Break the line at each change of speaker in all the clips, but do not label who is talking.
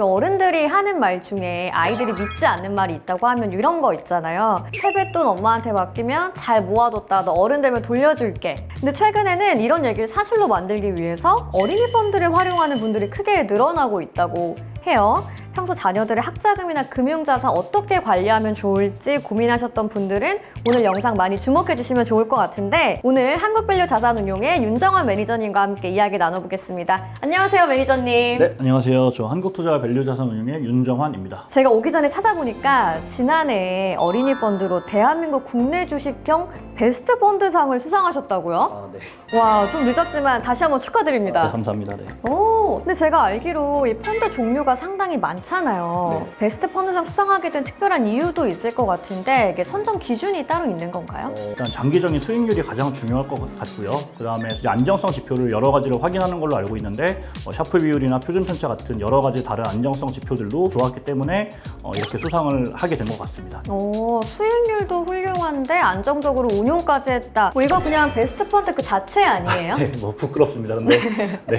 어른들이 하는 말 중에 아이들이 믿지 않는 말이 있다고 하면 이런 거 있잖아요. 세뱃돈 엄마한테 맡기면 잘 모아뒀다. 너 어른 되면 돌려줄게. 근데 최근에는 이런 얘기를 사실로 만들기 위해서 어린이 펀드를 활용하는 분들이 크게 늘어나고 있다고 해요. 평소 자녀들의 학자금이나 금융자산 어떻게 관리하면 좋을지 고민하셨던 분들은 오늘 영상 많이 주목해 주시면 좋을 것 같은데, 오늘 한국밸류자산운용의 윤정환 매니저님과 함께 이야기 나눠보겠습니다. 안녕하세요, 매니저님.
네, 안녕하세요. 저 한국투자밸류자산운용의 윤정환입니다.
제가 오기 전에 찾아보니까 지난해 어린이 펀드로 대한민국 국내 주식형 베스트 펀드상을 수상하셨다고요?
아, 네.
와, 좀 늦었지만 다시 한번 축하드립니다.
네, 감사합니다. 네.
오, 근데 제가 알기로 이 펀드 종류가 상당히 많잖아요.
네.
베스트 펀드상 수상하게 된 특별한 이유도 있을 것 같은데, 이게 선정 기준이 따로 있는 건가요?
일단 장기적인 수익률이 가장 중요할 것 같고요. 그 다음에 안정성 지표를 여러 가지로 확인하는 걸로 알고 있는데, 샤프 비율이나 표준 편차 같은 여러 가지 다른 안정성 지표들도 좋았기 때문에 이렇게 수상을 하게 된 것 같습니다.
오, 수익률도 훌륭한데 안정적으로 운용까지 했다. 이거 그냥 베스트 펀드 그 자체 아니에요?
네, 부끄럽습니다. 근데 네.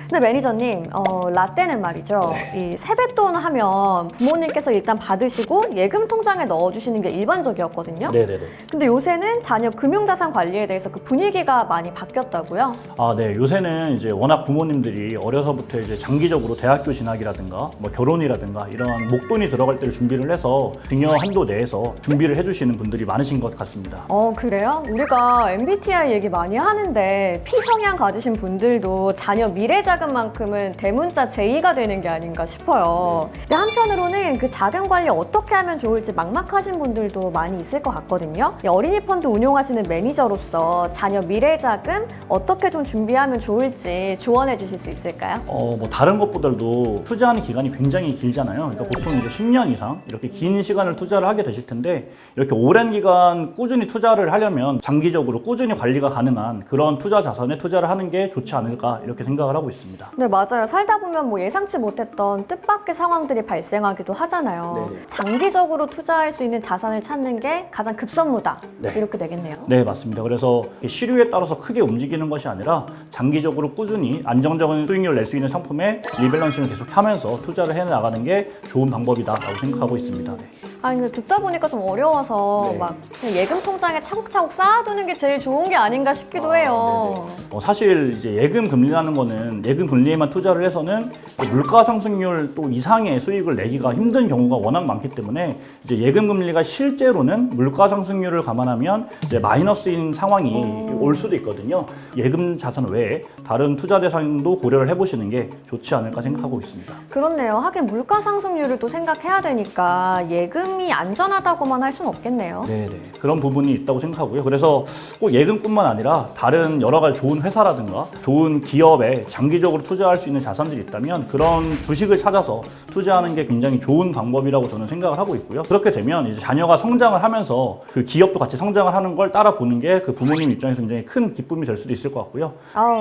근데 매니저님, 라떼는 말이죠. 이 세뱃돈 하면 부모님께서 일단 받으시고 예금 통장에 넣어주시는 게 일반적이었거든요.
네네네.
근데 요새는 자녀 금융자산 관리에 대해서 그 분위기가 많이 바뀌었다고요?
아, 네. 요새는 이제 워낙 부모님들이 어려서부터 이제 장기적으로 대학교 진학이라든가 뭐 결혼이라든가 이런 목돈이 들어갈 때를 준비를 해서 증여 한도 내에서 준비를 해주시는 분들이 많으신 것 같습니다.
그래요? 우리가 MBTI 얘기 많이 하는데 P성향 가지신 분들도 자녀 미래자금만큼은 대문자 J가 되는 게 아닌가 싶어요. 근데 한편으로는 그 자금 관리 어떻게 하면 좋을지 막막하신 분들도 많이 있을 것 같거든요. 이 어린이 펀드 운용하시는 매니저로서 자녀 미래자금 어떻게 좀 준비하면 좋을지 조언해 주실 수 있을까요?
뭐 다른 것보다도 투자하는 기간이 굉장히 길잖아요. 그러니까 보통 이제 10년 이상 이렇게 긴 시간을 투자를 하게 되실 텐데, 이렇게 오랜 기간 꾸준히 투자를 하려면 장기적으로 꾸준히 관리가 가능한 그런 투자 자산에 투자를 하는 게 좋지 않을까 이렇게 생각을 하고 있습니다.
네, 맞아요. 살다 보면 뭐 예상치 못했던 뜻밖의 상황들이 발생하기도 하잖아요.
네네.
장기적으로 투자할 수 있는 자산을 찾는 게 가장 급선무다.
네.
이렇게 되겠네요.
네, 맞습니다. 그래서 시류에 따라서 크게 움직이는 것이 아니라 장기적으로 꾸준히 안정적인 수익률을 낼 수 있는 상품에 리밸런싱을 계속 하면서 투자를 해나가는 게 좋은 방법이다라고 생각하고 있습니다. 네.
아니, 근데 듣다 보니까 좀 어려워서
네.
막 그냥 예금 통장에 차곡차곡 쌓아두는 게 제일 좋은 게 아닌가 싶기도 해요.
사실 이제 예금 금리라는 거는 예금 금리에만 투자를 해서는 물가 상승률 또 이상의 수익을 내기가 힘든 경우가 워낙 많기 때문에 이제 예금 금리가 실제로는 물가 상승률을 감안하면 이제 마이너스인 상황이 올 수도 있거든요. 예금 자산 외에 다른 투자 대상도 고려를 해보시는 게 좋지 않을까 생각하고 있습니다.
그렇네요. 하긴 물가 상승률을 또 생각해야 되니까 예금이 안전하다고만 할 수는 없겠네요.
네네. 그런 부분이 있다고 생각하고요. 그래서 꼭 예금뿐만 아니라 다른 여러 가지 좋은 회사라든가 좋은 기업에 장기적으로 투자할 수 있는 자산들이 있다면 그런 주식을 찾아서 투자하는 게 굉장히 좋은 방법이라고 저는 생각을 하고 있고요. 그렇게 되면 이제 자녀가 성장을 하면서 그 기업도 같이 성장을 하는 걸 따라 보는 게 그 부모님 입장에서 굉장히 큰 기쁨이 될 수도 있을 것 같고요.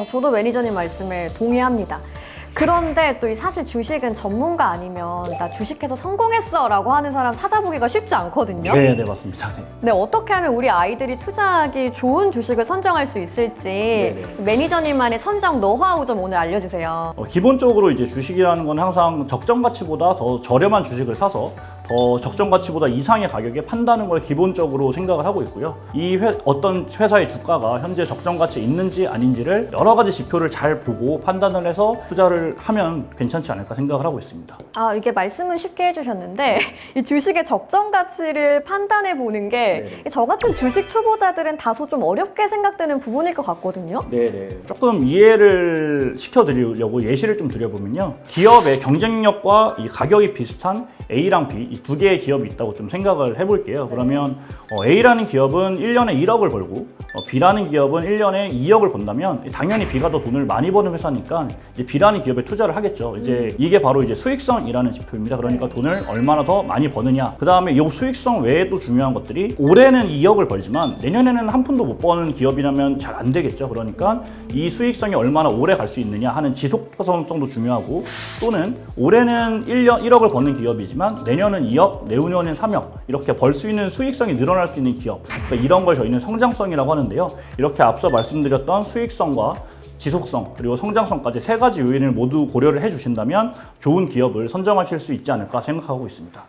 저도 매니저님 말씀에 동의합니다. 그런데 또 이 사실 주식은 전문가 아니면 나 주식해서 성공했어 라고 하는 사람 찾아보기가 쉽지 않거든요.
네, 맞습니다. 네.
네, 어떻게 하면 우리 아이들이 투자하기 좋은 주식을 선정할 수 있을지
네네.
매니저님만의 선정 노하우 좀 오늘 알려주세요.
기본적으로 이제 주식이라는 건 항상 적정 가치보다 더 저렴한 주식을 사서 더 적정 가치보다 이상의 가격에 판다는 걸 기본적으로 생각을 하고 있고요. 어떤 회사의 주가가 현재 적정 가치에 있는지 아닌지를 여러 가지 지표를 잘 보고 판단을 해서 투자를 하면 괜찮지 않을까 생각을 하고 있습니다.
이게 말씀은 쉽게 해주셨는데 이 주식의 적정 가치를 판단해 보는 게 저 같은 주식 초보자들은 다소 좀 어렵게 생각되는 부분일 것 같거든요.
네네. 조금 이해를 시켜드리려고 예시를 좀 드려보면요. 기업의 경쟁력과 이 가격이 비슷한 A랑 B 이 두 개의 기업이 있다고 좀 생각을 해볼게요. 그러면 A라는 기업은 1년에 1억을 벌고 B라는 기업은 1년에 2억을 번다면 당연히 B가 더 돈을 많이 버는 회사니까 이제 B라는 기업에 투자를 하겠죠. 이제 이게 바로 이제 수익성이라는 지표입니다. 그러니까 돈을 얼마나 더 많이 버느냐. 그 다음에 이 수익성 외에 또 중요한 것들이 올해는 2억을 벌지만 내년에는 한 푼도 못 버는 기업이라면 잘 안 되겠죠. 그러니까 이 수익성이 얼마나 오래 갈 수 있느냐 하는 지속성도 중요하고, 또는 올해는 1억을 버는 기업이지만 내년은 2억, 내후년엔 3억 이렇게 벌 수 있는 수익성이 늘어날 수 있는 기업, 그러니까 이런 걸 저희는 성장성이라고 하는데요. 이렇게 앞서 말씀드렸던 수익성과 지속성 그리고 성장성까지 세 가지 요인을 모두 고려를 해주신다면 좋은 기업을 선정하실 수 있지 않을까 생각하고 있습니다.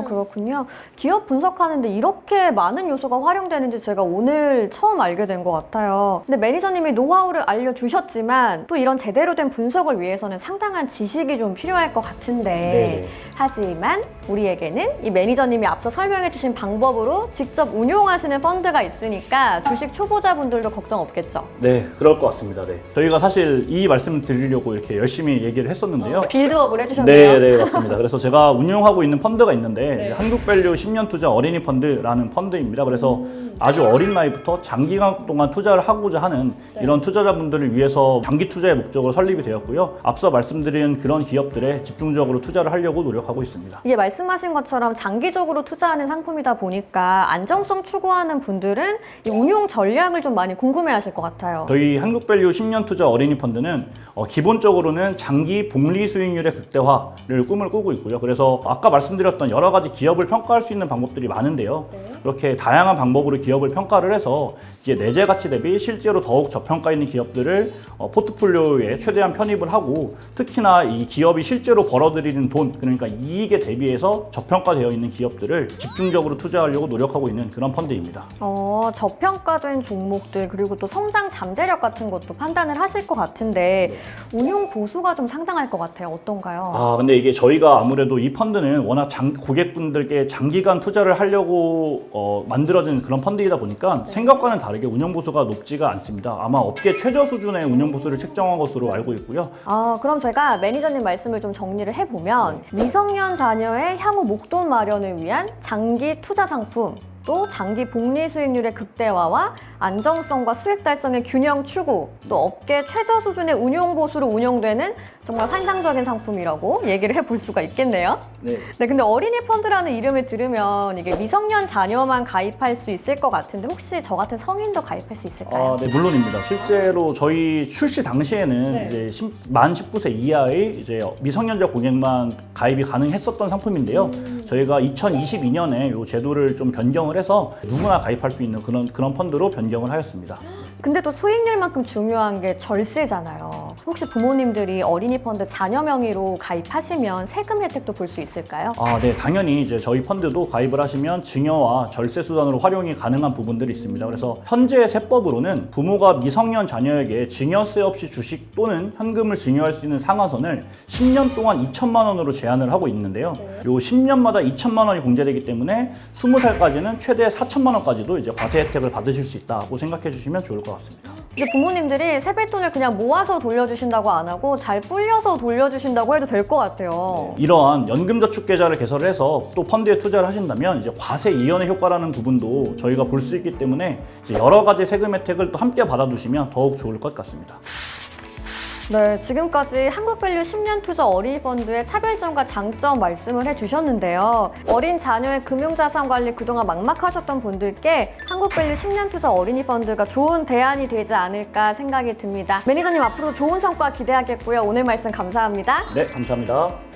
그렇군요. 기업 분석하는데 이렇게 많은 요소가 활용되는지 제가 오늘 처음 알게 된 것 같아요. 근데 매니저님이 노하우를 알려주셨지만 또 이런 제대로 된 분석을 위해서는 상당한 지식이 좀 필요할 것 같은데
네네.
하지만 우리에게는 이 매니저님이 앞서 설명해주신 방법으로 직접 운용하시는 펀드가 있으니까 주식 초보자분들도 걱정 없겠죠?
네, 그럴 것 같습니다. 네. 저희가 사실 이 말씀을 드리려고 이렇게 열심히 얘기를 했었는데요.
빌드업을 해주셨네요.
네, 맞습니다. 그래서 제가 운용하고 있는 펀드가 있는데
네.
이제 한국밸류 10년 투자 어린이 펀드라는 펀드입니다. 그래서 아주 어린 나이부터 장기간 동안 투자를 하고자 하는 이런 투자자분들을 위해서 장기 투자의 목적으로 설립이 되었고요. 앞서 말씀드린 그런 기업들에 집중적으로 투자를 하려고 노력하고 있습니다.
이게 말씀하신 것처럼 장기적으로 투자하는 상품이다 보니까 안정성 추구하는 분들은 이 운용 전략을 좀 많이 궁금해하실 것 같아요.
저희 한국밸류 10년 투자 어린이 펀드는 기본적으로는 장기 복리 수익률의 극대화를 꿈을 꾸고 있고요. 그래서 아까 말씀드렸던 여러 가지 기업을 평가할 수 있는 방법들이 많은데요. 이렇게 다양한 방법으로 기업을 평가를 해서 이제 내재 가치 대비 실제로 더욱 저평가 있는 기업들을 포트폴리오에 최대한 편입을 하고 특히나 이 기업이 실제로 벌어들이는 돈, 그러니까 이익에 대비해서 저평가되어 있는 기업들을 집중적으로 투자하려고 노력하고 있는 그런 펀드입니다.
저평가된 종목들 그리고 또 성장 잠재력 같은 것도 판단을 하실 것 같은데 운용 보수가 좀 상당할 것 같아요. 어떤가요?
근데 이게 저희가 아무래도 이 펀드는 워낙 고객분들께 장기간 투자를 하려고 만들어진 그런 펀드이다 보니까 생각과는 다르게 운용 보수가 높지가 않습니다. 아마 업계 최저 수준의 운용 보수를 책정한 것으로 알고 있고요.
그럼 제가 매니저님 말씀을 좀 정리를 해보면 미성년 자녀의 향후 목돈 마련을 위한 장기 투자 상품 또 장기 복리 수익률의 극대화와 안정성과 수익 달성의 균형 추구, 또 업계 최저 수준의 운용 보수로 운영되는 정말 환상적인 상품이라고 얘기를 해볼 수가 있겠네요.
네.
네, 근데 어린이 펀드라는 이름을 들으면 이게 미성년 자녀만 가입할 수 있을 것 같은데 혹시 저 같은 성인도 가입할 수 있을까요?
네, 물론입니다. 실제로 저희 출시 당시에는 이제 만 19세 이하의 이제 미성년자 고객만 가입이 가능했었던 상품인데요. 저희가 2022년에 이 제도를 좀 변경을 해서 누구나 가입할 수 있는 그런 펀드로 변경을 하였습니다.
근데 또 수익률만큼 중요한 게 절세잖아요. 혹시 부모님들이 어린이 펀드 자녀 명의로 가입하시면 세금 혜택도 볼 수 있을까요?
네, 당연히 이제 저희 펀드도 가입을 하시면 증여와 절세 수단으로 활용이 가능한 부분들이 있습니다. 그래서 현재 세법으로는 부모가 미성년 자녀에게 증여세 없이 주식 또는 현금을 증여할 수 있는 상한선을 10년 동안 2천만 원으로 제한을 하고 있는데요. 요 10년마다 2천만 원이 공제되기 때문에 20살까지는 최대 4천만 원까지도 이제 과세 혜택을 받으실 수 있다고 생각해 주시면 좋을 것 같습니다.
이제 부모님들이 세뱃돈을 그냥 모아서 돌려주신다고 안 하고 잘 불려서 돌려주신다고 해도 될 것 같아요.
이러한 연금저축계좌를 개설을 해서 또 펀드에 투자를 하신다면 이제 과세 이연의 효과라는 부분도 저희가 볼 수 있기 때문에 이제 여러 가지 세금 혜택을 또 함께 받아두시면 더욱 좋을 것 같습니다.
네, 지금까지 한국밸류 10년 투자 어린이 펀드의 차별점과 장점 말씀을 해주셨는데요. 어린 자녀의 금융자산 관리 그동안 막막하셨던 분들께 한국밸류 10년 투자 어린이 펀드가 좋은 대안이 되지 않을까 생각이 듭니다. 매니저님 앞으로 좋은 성과 기대하겠고요. 오늘 말씀 감사합니다.
네, 감사합니다.